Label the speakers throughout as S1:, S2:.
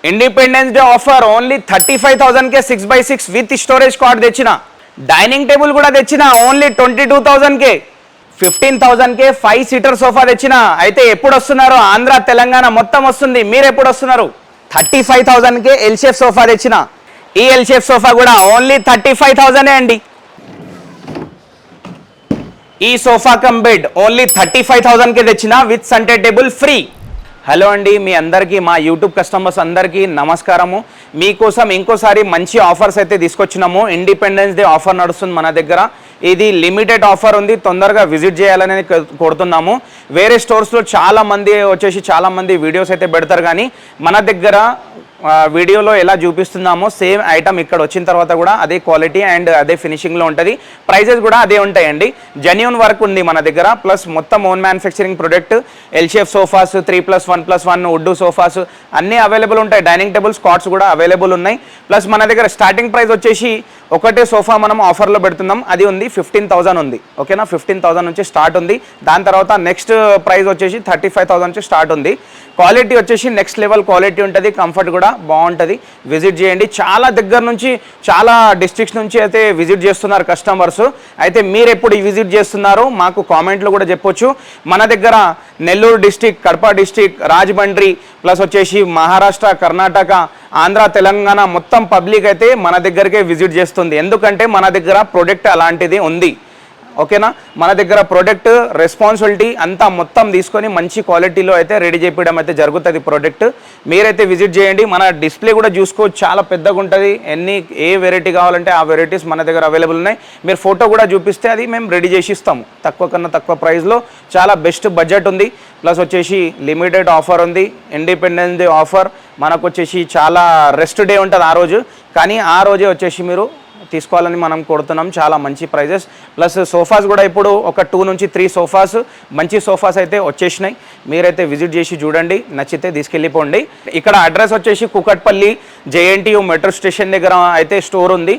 S1: Independence day offer only 35,000కే 6x6 with storage card తెచ్చిన. Dining table కూడా తెచ్చిన ఓన్లీ 22,000కే. 15,000కే 5 సీటర్ సోఫా తెచ్చిన. అయితే ఎప్పుడు వస్తున్నారు? ఆంధ్ర తెలంగాణ మొత్తం వస్తుంది. మీరు ఎప్పుడు వస్తున్నారు? 35,000కే ఎల్ షేప్ సోఫా తెచ్చిన. ఈ ఎల్ షేప్ సోఫా కూడా ఓన్లీ 35,000 అండి. ఈ సోఫా కమ్ బెడ్ ఓన్లీ 35,000కే తెచ్చిన with centre table free. Hello అండి, మీ అందరికీ, మా యూట్యూబ్ కస్టమర్స్ అందరికీ నమస్కారము. మీకోసం ఇంకోసారి మంచి ఆఫర్స్ అయితే తీసుకొచ్చినాము. ఇండిపెండెన్స్ డే ఆఫర్ నడుస్తుంది మన దగ్గర. ఇది లిమిటెడ్ ఆఫర్ ఉంది, తొందరగా విజిట్ చేయాలని కోరుతున్నాము. వేరే స్టోర్స్లో చాలా మంది వీడియోస్ అయితే పెడతారు, కానీ మన దగ్గర వీడియోలో ఎలా చూపిస్తున్నామో సేమ్ ఐటమ్ ఇక్కడ వచ్చిన తర్వాత కూడా అదే క్వాలిటీ అండ్ అదే ఫినిషింగ్లో ఉంటుంది. ప్రైజెస్ కూడా అదే ఉంటాయండి. జెన్యూన్ వర్క్ ఉంది మన దగ్గర. ప్లస్ మొత్తం own manufacturing product. L shape sofas, 3+1+1 wood sofas అన్నీ అవైలబుల్ ఉంటాయి. డైనింగ్ టేబుల్ స్కాట్స్ కూడా అవైలబుల్ ఉన్నాయి. ప్లస్ మన దగ్గర స్టార్టింగ్ ప్రైస్ వచ్చేసి ఒకటే సోఫా మనం ఆఫర్లో పెడుతున్నాం, అది ఉంది 15,000 ఉంది. ఓకేనా, 15,000 నుంచి స్టార్ట్ ఉంది. దాని తర్వాత నెక్స్ట్ ప్రైస్ వచ్చేసి 35,000 నుంచి స్టార్ట్ ఉంది. క్వాలిటీ వచ్చేసి నెక్స్ట్ లెవెల్ క్వాలిటీ ఉంటుంది. కంఫర్ట్ కూడా బాగుంటుంది. విజిట్ చేయండి. చాలా దగ్గర నుంచి, చాలా డిస్ట్రిక్ట్స్ నుంచి అయితే విజిట్ చేస్తున్నారు కస్టమర్స్. అయితే మీరు ఎప్పుడు విజిట్ చేస్తున్నారు మాకు కామెంట్లో కూడా చెప్పొచ్చు. మన దగ్గర Nellore district, Kadapa district, Rajahmundry, plus వచ్చేసి మహారాష్ట్ర, కర్ణాటక, ఆంధ్ర, తెలంగాణ మొత్తం పబ్లిక్ అయితే మన దగ్గరికే విజిట్ చేస్తుంది. ఎందుకంటే మన దగ్గర ప్రోడక్ట్ అలాంటిది ఉంది. ఓకేనా, మన దగ్గర ప్రోడక్ట్ రెస్పాన్సిబిలిటీ అంతా మొత్తం తీసుకొని మంచి క్వాలిటీలో అయితే రెడీ చేయడం అయితే జరుగుతుంది ప్రోడక్ట్. మీరైతే విజిట్ చేయండి. మన డిస్ప్లే కూడా చూసుకోవచ్చు, చాలా పెద్దగా ఉంటుంది. ఏ వెరైటీ కావాలంటే ఆ వెరైటీస్ మన దగ్గర అవైలబుల్ ఉన్నాయి. మీరు ఫోటో కూడా చూపిస్తే అది మేము రెడీ చేసి ఇస్తాము. తక్కువ కన్నా తక్కువ ప్రైస్లో చాలా బెస్ట్ బడ్జెట్ ఉంది. ప్లస్ వచ్చేసి లిమిటెడ్ ఆఫర్ ఉంది. ఇండిపెండెన్స్ డే ఆఫర్ మనకు వచ్చేసి చాలా రెస్ట్ డే ఉంటుంది ఆ రోజు, కానీ ఆ రోజే వచ్చేసి మీరు తీసుకోవాలని మనం కొడుతున్నాం. చాలా మంచి ప్రైజెస్. ప్లస్ సోఫాస్ కూడా ఇప్పుడు ఒక 2 నుంచి 3 సోఫాస్, మంచి సోఫాస్ అయితే వచ్చేసినాయి. మీరైతే విజిట్ చేసి చూడండి, నచ్చితే తీసుకెళ్ళిపోండి. ఇక్కడ అడ్రస్ వచ్చేసి కూకట్పల్లి JNTU మెట్రో స్టేషన్ దగ్గర అయితే స్టోర్ ఉంది.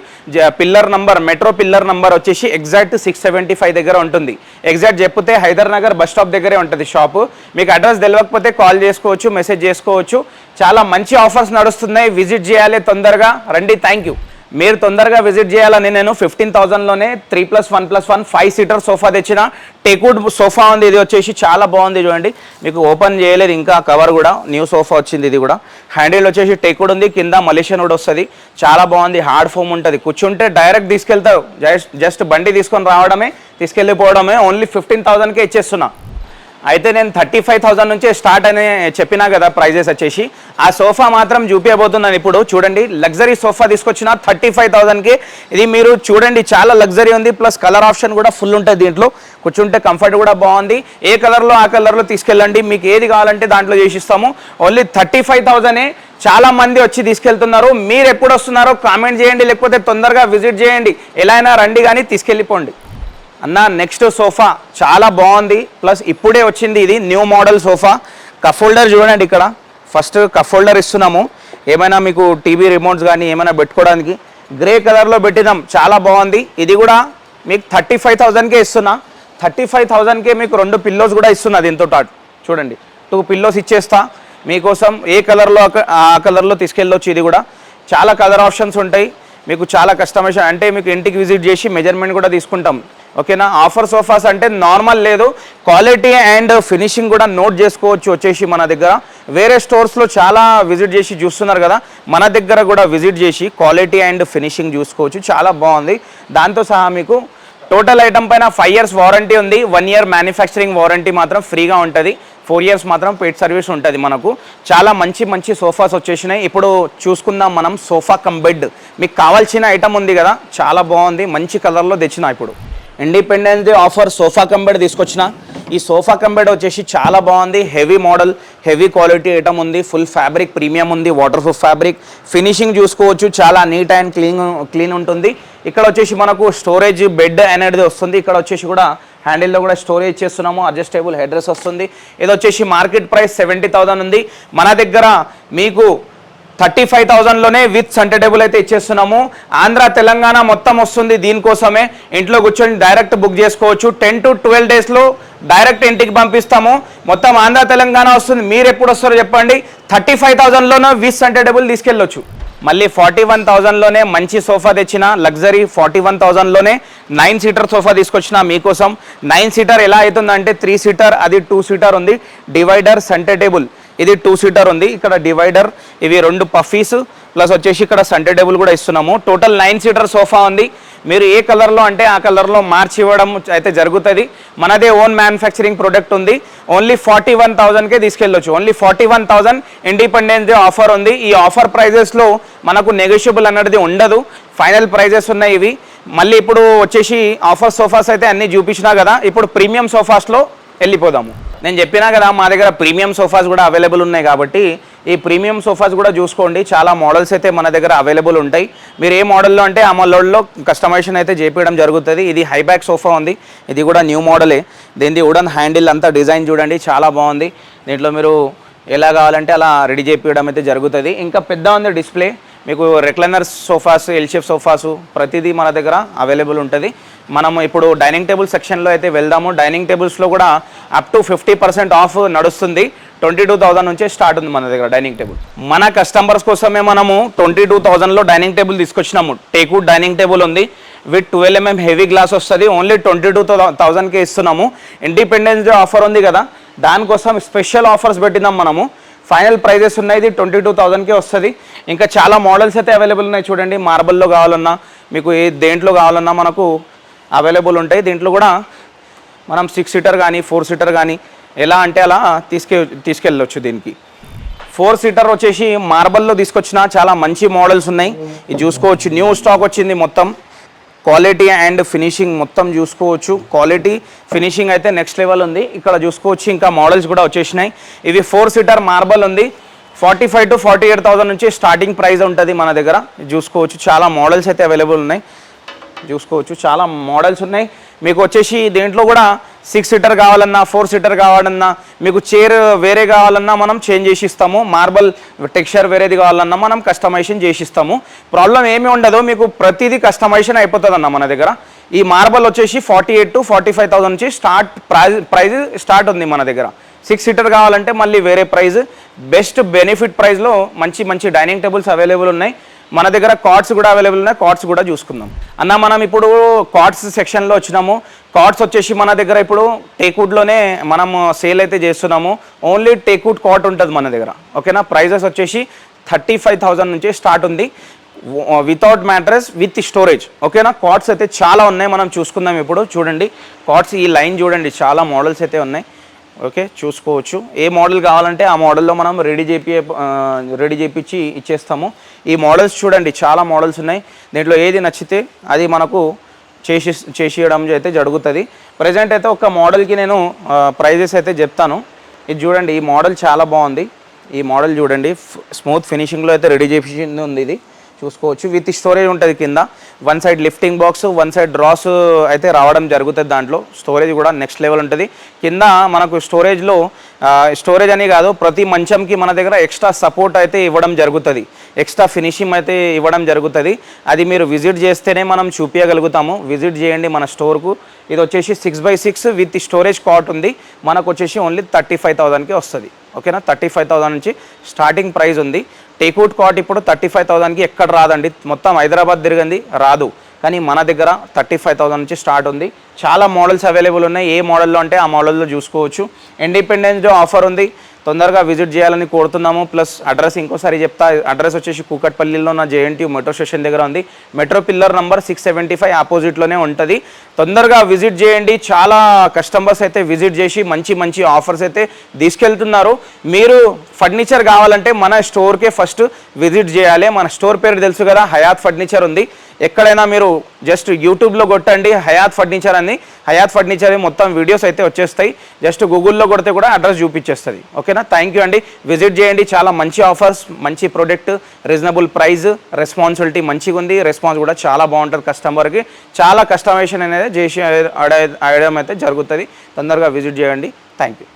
S1: మెట్రో పిల్లర్ నంబర్ వచ్చేసి ఎగ్జాక్ట్ 675 దగ్గర ఉంటుంది. ఎగ్జాక్ట్ చెప్తే హైదర్ నగర్ బస్ స్టాప్ దగ్గరే ఉంటుంది షాపు. మీకు అడ్రస్ తెలియకపోతే కాల్ చేసుకోవచ్చు, మెసేజ్ చేసుకోవచ్చు. చాలా మంచి ఆఫర్స్ నడుస్తున్నాయి. విజిట్ చేయాలి, తొందరగా రండి. Thank you. మీరు తొందరగా విజిట్ చేయాలని నేను 15,000లోనే 3+1+1 5 సీటర్ సోఫా తెచ్చిన. టేక్వుడ్ సోఫా ఉంది. ఇది వచ్చేసి చాలా బాగుంది. చూడండి, మీకు ఓపెన్ చేయలేదు ఇంకా, కవర్ కూడా న్యూ సోఫా వచ్చింది. ఇది కూడా హ్యాండిల్ వచ్చేసి టేక్వుడ్ ఉంది, కింద మలేషియన్ వుడ్ వస్తుంది. చాలా బాగుంది. హార్డ్ ఫోమ్ ఉంటుంది. కూర్చుంటే డైరెక్ట్ తీసుకెళ్తారు. జస్ట్ బండి తీసుకొని రావడమే, తీసుకెళ్ళిపోవడమే. ఓన్లీ 15,000కే ఇచ్చేస్తున్నా. అయితే నేను 35,000 నుంచే స్టార్ట్ అని చెప్పినా కదా ప్రైజెస్ వచ్చేసి. ఆ సోఫా మాత్రం చూపించబోతున్నాను ఇప్పుడు. చూడండి, లగ్జరీ సోఫా తీసుకొచ్చిన 35,000కి. ఇది మీరు చూడండి, చాలా లగ్జరీ ఉంది. ప్లస్ కలర్ ఆప్షన్ కూడా ఫుల్ ఉంటుంది దీంట్లో. కూర్చుంటే కంఫర్ట్ కూడా బాగుంది. ఏ కలర్లో ఆ కలర్లో తీసుకెళ్ళండి. మీకు ఏది కావాలంటే దాంట్లో చేసిస్తాము. ఓన్లీ 35,000ఏ. చాలా మంది వచ్చి తీసుకెళ్తున్నారు. మీరు ఎప్పుడు వస్తున్నారో కామెంట్ చేయండి, లేకపోతే తొందరగా విజిట్ చేయండి. ఎలా అయినా రండి, కానీ తీసుకెళ్ళిపోండి. అన్న, నెక్స్ట్ సోఫా చాలా బాగుంది. ప్లస్ ఇప్పుడే వచ్చింది. ఇది new model sofa. Cup holder చూడండి, ఇక్కడ ఫస్ట్ కప్ హోల్డర్ ఇస్తున్నాము. ఏమైనా మీకు టీవీ రిమోట్స్ కానీ ఏమైనా పెట్టుకోవడానికి గ్రే కలర్లో పెట్టినాం. చాలా బాగుంది. ఇది కూడా మీకు 35,000కే ఇస్తున్నా. 35,000కే మీకు 2 పిల్లోస్ కూడా ఇస్తున్నా దీంతో పాటు. చూడండి, 2 పిల్లోస్ ఇచ్చేస్తా మీకోసం. ఏ కలర్లో ఆ కలర్లో తీసుకెళ్ళొచ్చు. ఇది కూడా చాలా కలర్ ఆప్షన్స్ ఉంటాయి. మీకు చాలా కస్టమైజేషన్ అంటే మీకు ఇంటికి విజిట్ చేసి మెజర్మెంట్ కూడా తీసుకుంటాం. ఓకేనా, ఆఫర్ సోఫాస్ అంటే నార్మల్ లేదు, క్వాలిటీ అండ్ ఫినిషింగ్ కూడా నోట్ చేసుకోవచ్చు. వచ్చేసి మన దగ్గర వేరే స్టోర్స్లో చాలా విజిట్ చేసి చూస్తున్నారు కదా, మన దగ్గర కూడా విజిట్ చేసి క్వాలిటీ అండ్ ఫినిషింగ్ చూసుకోవచ్చు. చాలా బాగుంది. దాంతో సహా మీకు టోటల్ ఐటమ్ పైన 5 years వారంటీ ఉంది. 1 year మ్యానుఫ్యాక్చరింగ్ వారంటీ మాత్రం ఫ్రీగా ఉంటుంది. 4 years మాత్రం పెయిడ్ సర్వీస్ ఉంటుంది మనకు. చాలా మంచి సోఫాస్ వచ్చేసినాయి. ఇప్పుడు చూసుకుందాం మనం సోఫా కమ్ బెడ్. మీకు కావాల్సిన ఐటమ్ ఉంది కదా, చాలా బాగుంది. మంచి కలర్లో తెచ్చిన. ఇప్పుడు independence day offer sofa cum bed తీసుకొచ్చిన. ఈ సోఫా కమ్ బెడ్ వచ్చేసి చాలా బాగుంది. Heavy model, heavy quality item ఉంది. ఫుల్ ఫ్యాబ్రిక్ ప్రీమియం ఉంది. Water proof fabric. ఫినిషింగ్ చూసుకోవచ్చు, చాలా నీట్ అండ్ క్లీన్ ఉంటుంది. ఇక్కడ వచ్చేసి మనకు స్టోరేజ్ బెడ్ అనేది వస్తుంది. ఇక్కడ వచ్చేసి కూడా హ్యాండిల్లో కూడా స్టోరేజ్ చేస్తున్నాము. అడ్జస్టబుల్ హెడ్ రెస్ట్ వస్తుంది. ఇది వచ్చేసి మార్కెట్ ప్రైస్ 70,000 ఉంది. మన దగ్గర మీకు 35,000లోనే విత్ సెంటర్ టేబుల్ అయితే ఇచ్చేస్తున్నాము. ఆంధ్ర తెలంగాణ మొత్తం వస్తుంది. దీనికోసమే ఇంట్లో కూర్చొని డైరెక్ట్ బుక్ చేసుకోవచ్చు. 10 to 12 డేస్లో డైరెక్ట్ ఇంటికి పంపిస్తాము. మొత్తం ఆంధ్ర తెలంగాణ వస్తుంది. మీరు ఎప్పుడు వస్తారో చెప్పండి. 35,000లోనే విత్ సెంటర్ టేబుల్ తీసుకెళ్ళొచ్చు. మళ్ళీ 41,000లోనే మంచి సోఫా తెచ్చిన, లగ్జరీ 41,000లోనే 9 సీటర్ సోఫా తీసుకొచ్చిన మీకోసం. 9 సీటర్ ఎలా అవుతుందంటే 3 సీటర్, అది 2 సీటర్ ఉంది. డివైడర్ సెంటర్ టేబుల్ ఇది 2 సీటర్ ఉంది. ఇక్కడ డివైడర్, ఇవి 2 పఫీస్ ప్లస్ వచ్చేసి ఇక్కడ సెంటర్ టేబుల్ కూడా ఇస్తున్నాము. టోటల్ 9 సీటర్ సోఫా ఉంది. మీరు ఏ కలర్లో అంటే ఆ కలర్లో మార్చి ఇవ్వడం అయితే జరుగుతుంది. మనదే ఓన్ మ్యానుఫ్యాక్చరింగ్ ప్రొడక్ట్ ఉంది. ఓన్లీ 41,000కే తీసుకెళ్ళొచ్చు. ఓన్లీ 41,000 ఇండిపెండెన్స్ డే ఆఫర్ ఉంది. ఈ ఆఫర్ ప్రైజెస్లో మనకు నెగోషియబుల్ అన్నది ఉండదు. ఫైనల్ ప్రైజెస్ ఉన్నాయి ఇవి. మళ్ళీ ఇప్పుడు వచ్చేసి ఆఫర్ సోఫాస్ అయితే అన్నీ చూపించినా కదా, ఇప్పుడు ప్రీమియం సోఫాస్లో వెళ్ళిపోదాము. నేను చెప్పినా కదా మా దగ్గర ప్రీమియం సోఫాస్ కూడా అవైలబుల్ ఉన్నాయి కాబట్టి ఈ ప్రీమియం సోఫాస్ కూడా చూసుకోండి. చాలా మోడల్స్ అయితే మన దగ్గర అవైలబుల్ ఉంటాయి. మీరు ఏ మోడల్లో అంటే ఆ మోడల్లో కస్టమైజేషన్ అయితే చేపించడం జరుగుతుంది. ఇది హై బ్యాక్ సోఫా ఉంది. ఇది కూడా న్యూ మోడలే. దీనిది వుడెన్ హ్యాండిల్ అంతా డిజైన్ చూడండి, చాలా బాగుంది. దీంట్లో మీరు ఎలా కావాలంటే అలా రెడీ చేపించడం అయితే జరుగుతుంది. ఇంకా పెద్ద ఉంది డిస్ప్లే. మీకు రెక్లైనర్ సోఫాస్, ఎల్ షేప్ సోఫాసు ప్రతిదీ మన దగ్గర అవైలబుల్ ఉంటుంది. మనం ఇప్పుడు డైనింగ్ టేబుల్ సెక్షన్లో అయితే వెళ్దాము. డైనింగ్ టేబుల్స్లో కూడా అప్ టు 50% ఆఫ్ నడుస్తుంది. 22,000 నుంచే స్టార్ట్ ఉంది మన దగ్గర డైనింగ్ టేబుల్. మన కస్టమర్స్ కోసమే మనము 22,000లో డైనింగ్ టేబుల్ తీసుకొచ్చినాము. టేక్వుడ్ డైనింగ్ టేబుల్ ఉంది విత్ 12 mm హెవీ గ్లాస్ వస్తుంది. ఓన్లీ 22,000కే ఇస్తున్నాము. ఇండిపెండెన్స్ డే ఆఫర్ ఉంది కదా, దానికోసం స్పెషల్ ఆఫర్స్ పెట్టినాం మనము. ఫైనల్ ప్రైజెస్ ఉన్నాయి. ఇది 22,000కే వస్తుంది. ఇంకా చాలా మోడల్స్ అయితే అవైలబుల్ ఉన్నాయి చూడండి. మార్బల్లో కావాలన్నా, మీకు ఏ దేంట్లో కావాలన్నా మనకు అవైలబుల్ ఉంటాయి. దీంట్లో కూడా మనం 6 సీటర్ కానీ 4 సీటర్ కానీ ఎలా అంటే అలా తీసుకెళ్ళొచ్చు. దీనికి 4 సీటర్ వచ్చేసి మార్బల్లో తీసుకొచ్చిన చాలా మంచి మోడల్స్ ఉన్నాయి. ఇది చూసుకోవచ్చు. న్యూ స్టాక్ వచ్చింది. మొత్తం క్వాలిటీ అండ్ ఫినిషింగ్ మొత్తం చూసుకోవచ్చు. క్వాలిటీ ఫినిషింగ్ అయితే నెక్స్ట్ లెవెల్ ఉంది. ఇక్కడ చూసుకోవచ్చు. ఇంకా మోడల్స్ కూడా వచ్చేసినాయి. ఇవి 4 సీటర్ మార్బల్ ఉంది. 45,000 to 48,000 నుంచి స్టార్టింగ్ ప్రైస్ ఉంటుంది మన దగ్గర. చూసుకోవచ్చు. చాలా మోడల్స్ అయితే అవైలబుల్ ఉన్నాయి. చూసుకోవచ్చు. చాలా మోడల్స్ ఉన్నాయి. మీకు వచ్చేసి దీంట్లో కూడా 6 సీటర్ కావాలన్నా, 4 సీటర్ కావాలన్నా, మీకు చైర్ వేరే కావాలన్నా మనం చేంజ్ చేసి ఇస్తాము. మార్బల్ టెక్స్చర్ వేరేది కావాలన్నా మనం కస్టమైజేషన్ చేసి ఇస్తాము. ప్రాబ్లం ఏమీ ఉండదు. మీకు ప్రతిదీ కస్టమైజేషన్ అయిపోతుంది అన్న మన దగ్గర. ఈ మార్బల్ వచ్చేసి 48,000 to 45,000 నుంచి ప్రైజ్ స్టార్ట్ ఉంది మన దగ్గర. 6 సీటర్ కావాలంటే మళ్ళీ వేరే ప్రైజ్. బెస్ట్ బెనిఫిట్ ప్రైస్లో మంచి మంచి డైనింగ్ టేబుల్స్ అవైలబుల్ ఉన్నాయి మన దగ్గర. కార్డ్స్ కూడా అవైలబుల్ ఉన్నాయి. కార్డ్స్ కూడా చూసుకుందాం అన్న. మనం ఇప్పుడు కార్డ్స్ సెక్షన్లో వచ్చినాము. కార్డ్స్ వచ్చేసి మన దగ్గర ఇప్పుడు టేక్వుడ్లోనే మనం సేల్ అయితే చేస్తున్నాము. ఓన్లీ టేక్వుడ్ కార్డ్ ఉంటుంది మన దగ్గర. ఓకేనా. ప్రైజెస్ వచ్చేసి 35,000 నుంచి స్టార్ట్ ఉంది. Without mattress with storage. ఓకేనా. కార్డ్స్ అయితే చాలా ఉన్నాయి. మనం చూసుకుందాం ఇప్పుడు. చూడండి కార్డ్స్ ఈ లైన్ చూడండి, చాలా మోడల్స్ అయితే ఉన్నాయి. ఓకే, చూసుకోవచ్చు. ఏ మోడల్ కావాలంటే ఆ మోడల్లో మనం రెడీ చేపించి ఇచ్చేస్తాము. ఈ మోడల్స్ చూడండి, చాలా మోడల్స్ ఉన్నాయి. దీంట్లో ఏది నచ్చితే అది మనకు చేసియడం అయితే జరుగుతుంది. ప్రజెంట్ అయితే ఒక మోడల్కి నేను ప్రైజెస్ అయితే చెప్తాను. ఇది చూడండి, ఈ మోడల్ చాలా బాగుంది. ఈ మోడల్ చూడండి, స్మూత్ ఫినిషింగ్లో అయితే రెడీ చేపించింది ఉంది. ఇది చూసుకోవచ్చు. విత్ స్టోరేజ్ ఉంటుంది కింద. 1 side lifting box, 1 side drawers అయితే రావడం జరుగుతుంది. దాంట్లో స్టోరేజ్ కూడా నెక్స్ట్ లెవెల్ ఉంటుంది. కింద మనకు స్టోరేజ్ అని కాదు, ప్రతి మంచంకి మన దగ్గర ఎక్స్ట్రా సపోర్ట్ అయితే ఇవ్వడం జరుగుతుంది. ఎక్స్ట్రా ఫినిషింగ్ అయితే ఇవ్వడం జరుగుతుంది. అది మీరు విజిట్ చేస్తేనే మనం చూపించగలుగుతాము. విజిట్ చేయండి మన స్టోర్కు. ఇది వచ్చేసి 6x6 విత్ స్టోరేజ్ కాట్ ఉంది. మనకు వచ్చేసి ఓన్లీ 35,000కి వస్తుంది. ఓకేనా. 35,000 నుంచి స్టార్టింగ్ ప్రైస్ ఉంది. టేక్వుడ్ కాట్ ఇప్పుడు 35,000కి ఎక్కడ రాదండి. మొత్తం హైదరాబాద్ తిరగండి రాదు. కానీ మన దగ్గర 35,000 నుంచి స్టార్ట్ ఉంది. చాలా మోడల్స్ అవైలబుల్ ఉన్నాయి. ఏ మోడల్లో అంటే ఆ మోడల్లో చూసుకోవచ్చు. ఇండిపెండెన్స్ డే ఆఫర్ ఉంది. తొందరగా విజిట్ చేయాలని కోరుతున్నాము. ప్లస్ అడ్రస్ ఇంకోసారి చెప్తా. అడ్రస్ వచ్చేసి కూకట్పల్లిలో నా JNTU మెట్రో స్టేషన్ దగ్గర ఉంది. మెట్రో పిల్లర్ నంబర్ 675 ఆపోజిట్లోనే ఉంటుంది. తొందరగా విజిట్ చేయండి. చాలా కస్టమర్స్ అయితే విజిట్ చేసి మంచి మంచి ఆఫర్స్ అయితే తీసుకెళ్తున్నారు. మీరు ఫర్నిచర్ కావాలంటే మన స్టోర్కే ఫస్ట్ విజిట్ చేయాలి. మన స్టోర్ పేరు తెలుసు కదా, హయాత్ ఫర్నిచర్ ఉంది. ఎక్కడైనా మీరు జస్ట్ యూట్యూబ్లో కొట్టండి హయాత్ ఫర్నిచర్ అని. హయాత్ ఫర్నిచర్ మొత్తం వీడియోస్ అయితే వచ్చేస్తాయి. జస్ట్ గూగుల్లో కొడితే కూడా అడ్రస్ చూపించేస్తుంది. ఓకేనా. థ్యాంక్ యూ అండి. విజిట్ చేయండి. చాలా మంచి ఆఫర్స్, మంచి ప్రోడక్ట్, రీజనబుల్ ప్రైస్, రెస్పాన్సిబిలిటీ మంచిగా ఉంది. రెస్పాన్స్ కూడా చాలా బాగుంటుంది. కస్టమర్కి చాలా కస్టమైజేషన్ అనేది చేసి అడగడం అయితే జరుగుతుంది. తొందరగా విజిట్ చేయండి. Thank you.